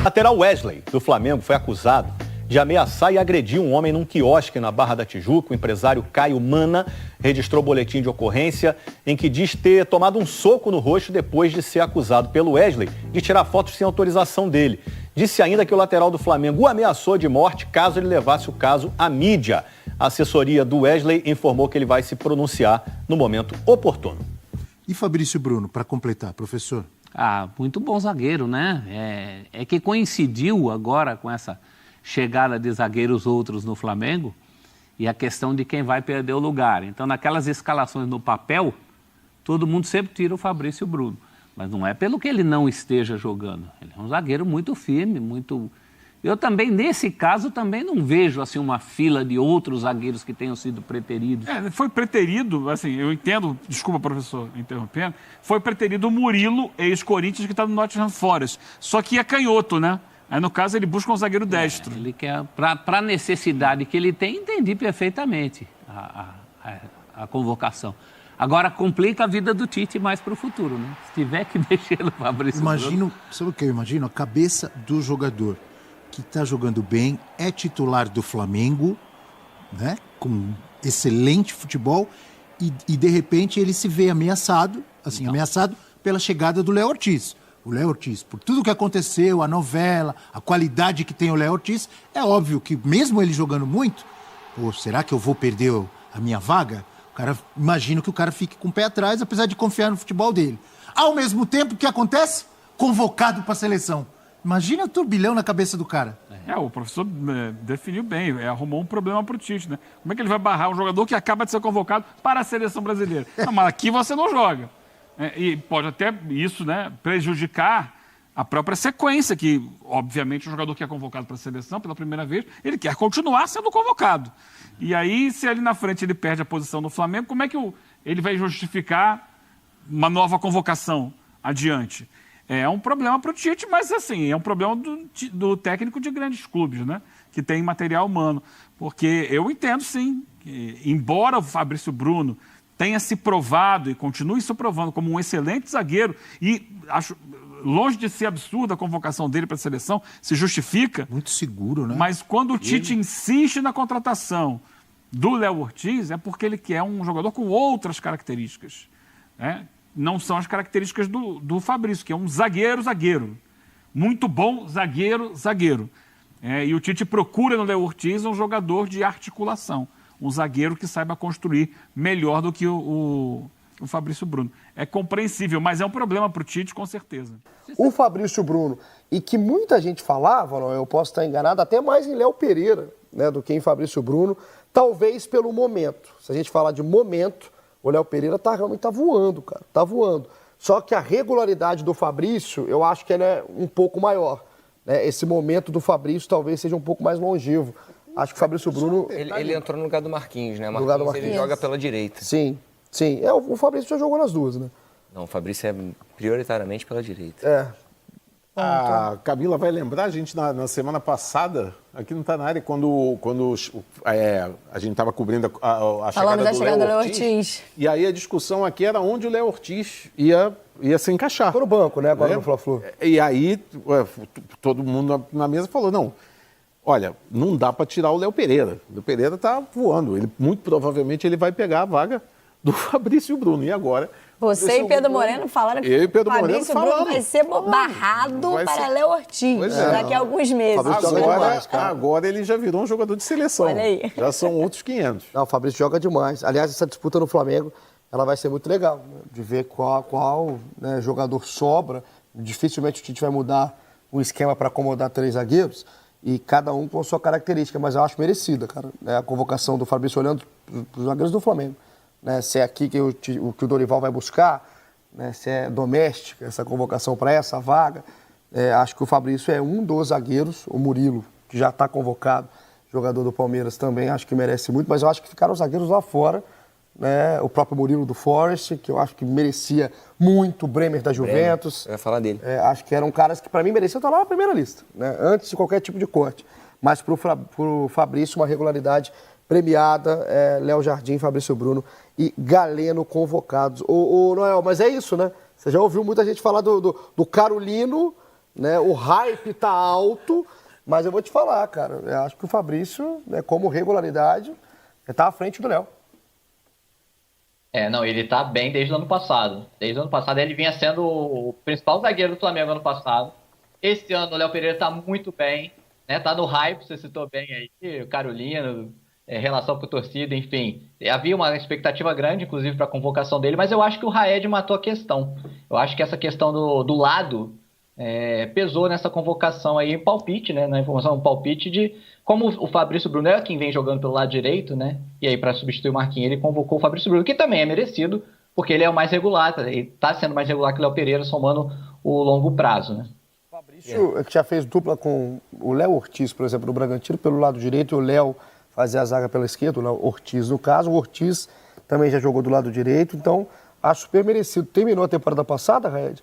Lateral Wesley, do Flamengo, foi acusado de ameaçar e agredir um homem num quiosque na Barra da Tijuca. O empresário Caio Mana registrou boletim de ocorrência em que diz ter tomado um soco no rosto depois de ser acusado pelo Wesley de tirar fotos sem autorização dele. Disse ainda que o lateral do Flamengo o ameaçou de morte caso ele levasse o caso à mídia. A assessoria do Wesley informou que ele vai se pronunciar no momento oportuno. E Fabrício Bruno, para completar, professor? Muito bom zagueiro, né? É que coincidiu agora com essa chegada de zagueiros outros no Flamengo e a questão de quem vai perder o lugar. Então, naquelas escalações no papel, todo mundo sempre tira o Fabrício Bruno. Mas não é pelo que ele não esteja jogando. Ele é um zagueiro muito firme, muito... Eu também, nesse caso, também não vejo assim, uma fila de outros zagueiros que tenham sido preteridos. Foi preterido, assim, eu entendo, desculpa, professor, interrompendo, foi preterido o Murilo, ex-Corinthians, que está no Nottingham Forest. Só que é canhoto, né? Aí, no caso, ele busca um zagueiro destro. Ele quer, para a necessidade que ele tem, entendi perfeitamente a convocação. Agora, complica a vida do Tite mais para o futuro, né? Se tiver que mexer no Fabrício Bruno... Sabe o que eu imagino? A cabeça do jogador que está jogando bem, é titular do Flamengo, né? Com excelente futebol, e de repente ele se vê ameaçado, ameaçado pela chegada do Léo Ortiz. O Léo Ortiz, por tudo que aconteceu, a novela, a qualidade que tem o Léo Ortiz, é óbvio que mesmo ele jogando muito, será que eu vou perder a minha vaga? Imagino que o cara fique com o pé atrás, apesar de confiar no futebol dele. Ao mesmo tempo, o que acontece? Convocado para a seleção. Imagina o turbilhão na cabeça do cara. O professor definiu bem, arrumou um problema para o Tite, né? Como é que ele vai barrar um jogador que acaba de ser convocado para a seleção brasileira? Não, mas aqui você não joga. E pode até isso, né, prejudicar a própria sequência, que obviamente o jogador que é convocado para a seleção pela primeira vez, ele quer continuar sendo convocado. E aí, se ali na frente ele perde a posição no Flamengo, como é que ele vai justificar uma nova convocação adiante? É um problema para o Tite, mas assim, é um problema do técnico de grandes clubes, né? Que tem material humano. Porque eu entendo, sim, que, embora o Fabrício Bruno tenha se provado e continue se provando como um excelente zagueiro, e acho, longe de ser absurda a convocação dele para a seleção, se justifica. Muito seguro, né? Mas quando o Tite insiste na contratação do Léo Ortiz, é porque ele quer um jogador com outras características, né? Não são as características do Fabrício, que é um zagueiro. Muito bom zagueiro. E o Tite procura no Léo Ortiz um jogador de articulação, um zagueiro que saiba construir melhor do que o Fabrício Bruno. É compreensível, mas é um problema para o Tite, com certeza. O Fabrício Bruno, e que muita gente falava, eu posso estar enganado, até mais em Léo Pereira, né, do que em Fabrício Bruno, talvez pelo momento. Se a gente falar de momento, o Léo Pereira realmente tá voando, cara. Tá voando. Só que a regularidade do Fabrício, eu acho que ela é um pouco maior. Né? Esse momento do Fabrício talvez seja um pouco mais longevo. Acho que o Fabrício Bruno... Ele entrou no lugar do Marquinhos, né? Marquinhos. Ele joga pela direita. Sim. O Fabrício já jogou nas duas, né? Não, o Fabrício é prioritariamente pela direita. A Camila vai lembrar, a gente na semana passada, aqui não está na área, quando a gente estava cobrindo a chegada do Léo Ortiz. E aí a discussão aqui era onde o Léo Ortiz ia se encaixar. Ficou no banco, né? Agora no Fla-Flu. E aí todo mundo na mesa falou, não, olha, não dá para tirar o Léo Pereira. O Léo Pereira está voando. Muito provavelmente ele vai pegar a vaga do Fabrício Bruno. E agora... Você e Pedro Moreno falaram que o Fabrício Bruno vai ser barrado para Léo Ortiz daqui a alguns meses. Agora ele já virou um jogador de seleção. Olha aí. Já são outros 500. Não, o Fabrício joga demais. Aliás, essa disputa no Flamengo, ela vai ser muito legal, né? De ver qual jogador sobra. Dificilmente o Tite vai mudar um esquema para acomodar 3 zagueiros, e cada um com a sua característica, mas eu acho merecida, cara, a convocação do Fabrício olhando para os zagueiros do Flamengo. Né, se é aqui que o Dorival vai buscar, né, se é doméstica essa convocação para essa vaga, acho que o Fabrício é um dos zagueiros, o Murilo, que já está convocado, jogador do Palmeiras também, acho que merece muito, mas eu acho que ficaram os zagueiros lá fora, né, o próprio Murilo do Forest, que eu acho que merecia muito, o Bremer da Juventus. Eu ia falar dele. Acho que eram caras que para mim mereciam estar lá na primeira lista, né, antes de qualquer tipo de corte. Mas para o Fabrício, uma regularidade premiada, Léo Jardim, Fabrício Bruno e Galeno convocados. Noel, mas é isso, né? Você já ouviu muita gente falar do Carolino né? O hype tá alto, mas eu vou te falar, cara, eu acho que o Fabrício, né, como regularidade, tá à frente do Léo. Não, ele tá bem desde o ano passado. Desde o ano passado ele vinha sendo o principal zagueiro do Flamengo ano passado. Esse ano o Léo Pereira tá muito bem, né? Tá no hype, você citou bem aí, o Carolina, relação com a torcida, enfim. Havia uma expectativa grande, inclusive, para a convocação dele, mas eu acho que o Raed matou a questão. Eu acho que essa questão do lado pesou nessa convocação aí, palpite, né? Na informação, um palpite de como o Fabrício Bruno é quem vem jogando pelo lado direito, né? E aí, para substituir o Marquinhos, ele convocou o Fabrício Bruno, que também é merecido, porque ele é o mais regular, ele tá sendo mais regular que o Léo Pereira, somando o longo prazo, né? O Fabrício, que já fez dupla com o Léo Ortiz, por exemplo, no Bragantino, pelo lado direito, e o Léo fazia a zaga pela esquerda, o Léo Ortiz no caso. O Ortiz também já jogou do lado direito, então acho super merecido. Terminou a temporada passada, Raed,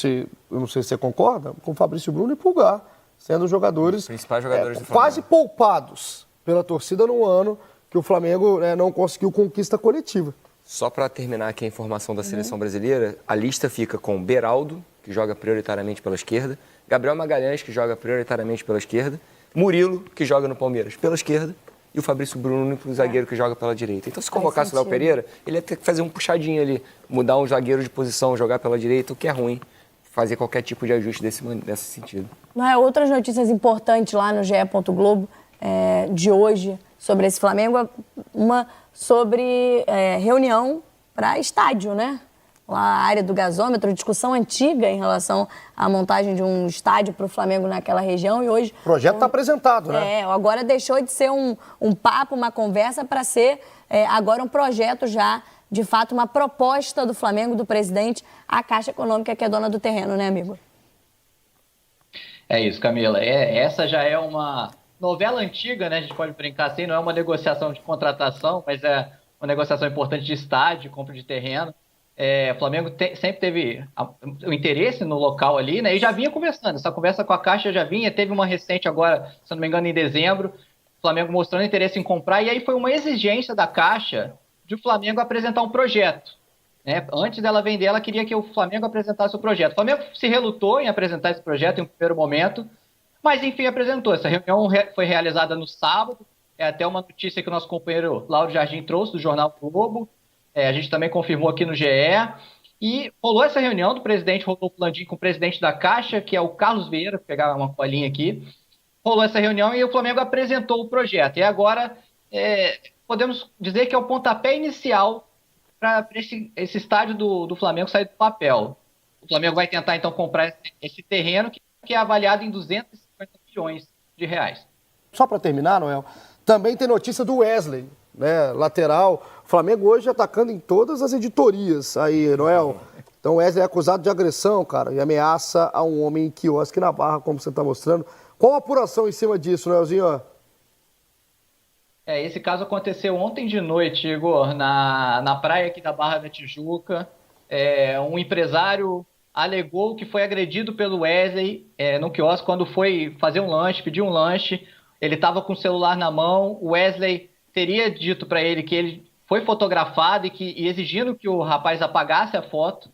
eu não sei se você concorda, com o Fabrício Bruno e Pulgar, sendo jogadores, os principais jogadores do Flamengo, quase poupados pela torcida no ano que o Flamengo não conseguiu conquista coletiva. Só para terminar aqui a informação da seleção brasileira, a lista fica com Beraldo, que joga prioritariamente pela esquerda, Gabriel Magalhães, que joga prioritariamente pela esquerda, Murilo, que joga no Palmeiras pela esquerda, e o Fabrício Bruno, o zagueiro que joga pela direita. Então, se convocasse o Léo Pereira, ele ia ter que fazer um puxadinho ali, mudar um zagueiro de posição, jogar pela direita, o que é ruim, fazer qualquer tipo de ajuste nesse sentido. Outras notícias importantes lá no GE. Globo de hoje sobre esse Flamengo, uma sobre reunião para estádio, né? Lá a área do gasômetro, discussão antiga em relação à montagem de um estádio para o Flamengo naquela região, e hoje... O projeto está apresentado, né? Agora deixou de ser um papo, uma conversa, para ser agora um projeto já, de fato, uma proposta do Flamengo, do presidente, à Caixa Econômica, que é dona do terreno, né, amigo? É isso, Camila. Essa já é uma novela antiga, né? A gente pode brincar assim, não é uma negociação de contratação, mas é uma negociação importante de estádio, compra de terreno. O Flamengo sempre teve o interesse no local ali, né? E já vinha conversando. Essa conversa com a Caixa já vinha. Teve uma recente agora, se não me engano, em dezembro. O Flamengo mostrando interesse em comprar. E aí foi uma exigência da Caixa de o Flamengo apresentar um projeto, né? Antes dela vender, ela queria que o Flamengo apresentasse o projeto. O Flamengo se relutou em apresentar esse projeto em um primeiro momento, mas enfim apresentou. Essa reunião foi realizada no sábado. É até uma notícia que o nosso companheiro Lauro Jardim trouxe do Jornal Globo. A gente também confirmou aqui no GE. E rolou essa reunião do presidente Rodolfo Landim com o presidente da Caixa, que é o Carlos Vieira, vou pegar uma colinha aqui. Rolou essa reunião e o Flamengo apresentou o projeto. E agora podemos dizer que é o pontapé inicial para esse estádio do Flamengo sair do papel. O Flamengo vai tentar, então, comprar esse terreno que é avaliado em 250 milhões de reais. Só para terminar, Noel, também tem notícia do Wesley, né, lateral. O Flamengo hoje atacando em todas as editorias aí, Noel. Então o Wesley é acusado de agressão, cara, e ameaça a um homem em quiosque na Barra, como você está mostrando. Qual a apuração em cima disso, Noelzinho? Esse caso aconteceu ontem de noite, Igor, na praia aqui da Barra da Tijuca. Um empresário alegou que foi agredido pelo Wesley no quiosque quando foi fazer um lanche, pedir um lanche. Ele estava com o celular na mão, o Wesley teria dito para ele que ele foi fotografado e exigindo que o rapaz apagasse a foto.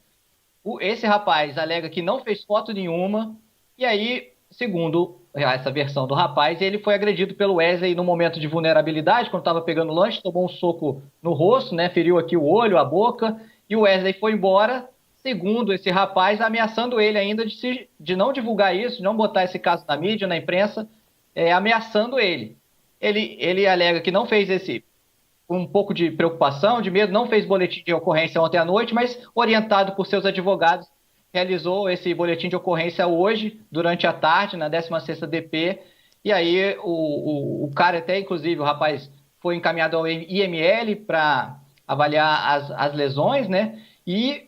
Esse rapaz alega que não fez foto nenhuma, e aí, segundo essa versão do rapaz, ele foi agredido pelo Wesley no momento de vulnerabilidade, quando estava pegando lanche, tomou um soco no rosto, né, feriu aqui o olho, a boca, e o Wesley foi embora, segundo esse rapaz, ameaçando ele ainda de não divulgar isso, de não botar esse caso na mídia, na imprensa, ameaçando ele. Ele alega que não fez um pouco de preocupação, de medo, não fez boletim de ocorrência ontem à noite, mas orientado por seus advogados, realizou esse boletim de ocorrência hoje, durante a tarde, na 16ª DP, e aí o cara até, inclusive, o rapaz foi encaminhado ao IML para avaliar as lesões, né, e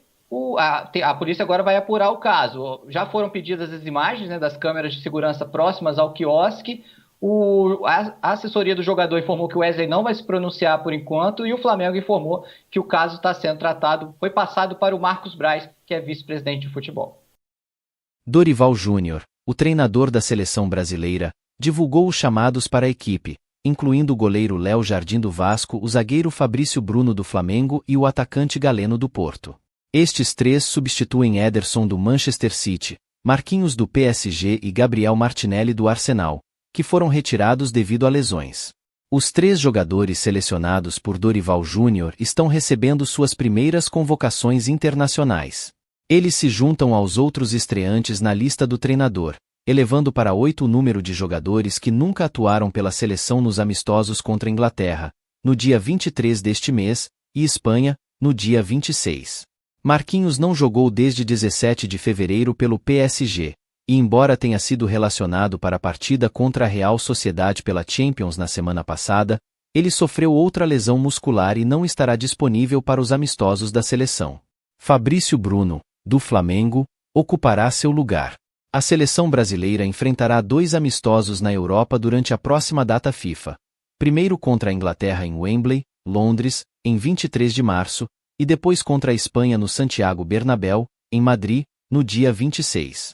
a polícia agora vai apurar o caso. Já foram pedidas as imagens, né, das câmeras de segurança próximas ao quiosque. A assessoria do jogador informou que o Wesley não vai se pronunciar por enquanto, e o Flamengo informou que o caso está sendo tratado, foi passado para o Marcos Braz, que é vice-presidente de futebol. Dorival Júnior, o treinador da seleção brasileira, divulgou os chamados para a equipe, incluindo o goleiro Léo Jardim do Vasco, o zagueiro Fabrício Bruno do Flamengo e o atacante Galeno do Porto. Estes três substituem Ederson do Manchester City, Marquinhos do PSG e Gabriel Martinelli do Arsenal, que foram retirados devido a lesões. Os 3 jogadores selecionados por Dorival Júnior estão recebendo suas primeiras convocações internacionais. Eles se juntam aos outros estreantes na lista do treinador, elevando para 8 o número de jogadores que nunca atuaram pela seleção nos amistosos contra a Inglaterra, no dia 23 deste mês, e Espanha, no dia 26. Marquinhos não jogou desde 17 de fevereiro pelo PSG, e embora tenha sido relacionado para a partida contra a Real Sociedade pela Champions na semana passada, ele sofreu outra lesão muscular e não estará disponível para os amistosos da seleção. Fabrício Bruno, do Flamengo, ocupará seu lugar. A seleção brasileira enfrentará 2 amistosos na Europa durante a próxima data FIFA. Primeiro contra a Inglaterra em Wembley, Londres, em 23 de março, e depois contra a Espanha no Santiago Bernabéu, em Madrid, no dia 26.